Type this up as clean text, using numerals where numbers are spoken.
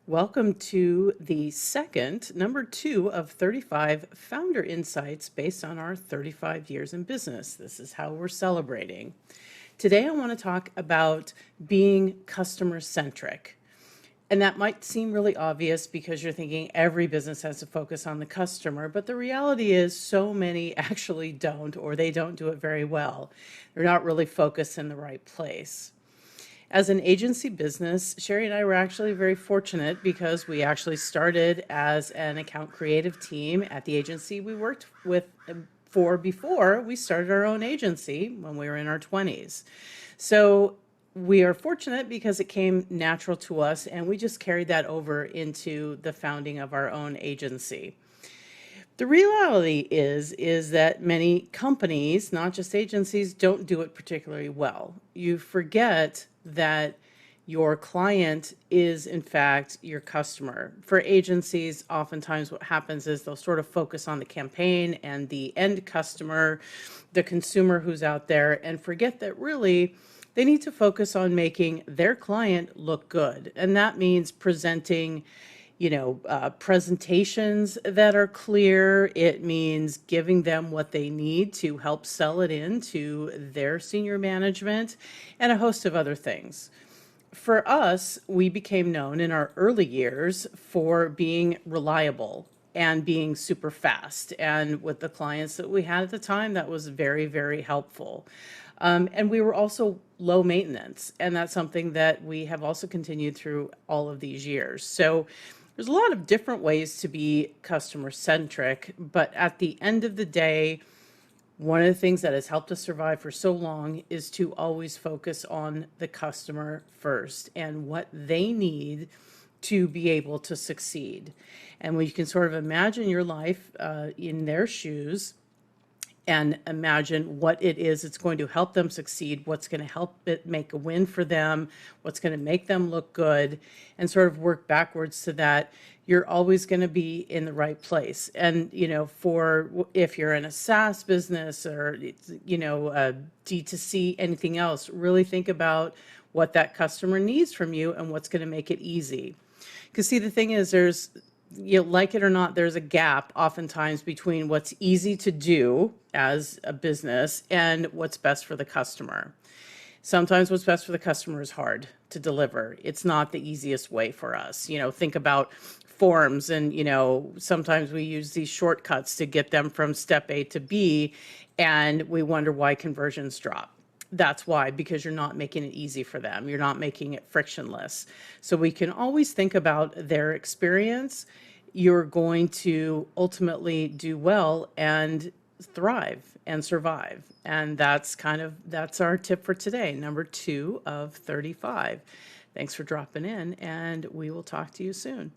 Welcome to the second, number two of 35 founder insights based on our 35 years in business. This is how we're celebrating. Today, I want to talk about being customer centric. And that might seem really obvious because you're thinking every business has to focus on the customer, but the reality is so many actually don't, or they don't do it very well. They're not really focused in the right place. As an agency business, Sherry and I were actually very fortunate because we actually started as an account creative team at the agency we worked with for before we started our own agency when we were in our 20s. So we are fortunate because it came natural to us and we just carried that over into the founding of our own agency. The reality is that many companies, not just agencies, don't do it particularly well. You forget that your client is in fact your customer. For agencies, oftentimes what happens is they'll sort of focus on the campaign and the end customer, the consumer who's out there, and forget that really they need to focus on making their client look good. And that means presenting presentations that are clear. It means giving them what they need to help sell it in to their senior management and a host of other things. For us, we became known in our early years for being reliable and being super fast. And with the clients that we had at the time, that was very, very helpful. And we were also low maintenance. And that's something that we have also continued through all of these years. So there's a lot of different ways to be customer centric, but at the end of the day, one of the things that has helped us survive for so long is to always focus on the customer first and what they need to be able to succeed. And when you can sort of imagine your life in their shoes, and imagine what it is that's going to help them succeed, what's going to help it make a win for them, what's going to make them look good, and sort of work backwards to that, you're always going to be in the right place. And, if you're in a SaaS business or, a D2C, anything else, really think about what that customer needs from you and what's going to make it easy. Because see, the thing is, like it or not, there's a gap oftentimes between what's easy to do as a business and what's best for the customer. Sometimes what's best for the customer is hard to deliver. It's not the easiest way for us. Think about forms and, sometimes we use these shortcuts to get them from step A to B, and we wonder why conversions drop. That's why, because you're not making it easy for them. You're not making it frictionless. So we can always think about their experience. You're going to ultimately do well and thrive and survive. And that's our tip for today, number 2 of 35. Thanks for dropping in, and we will talk to you soon.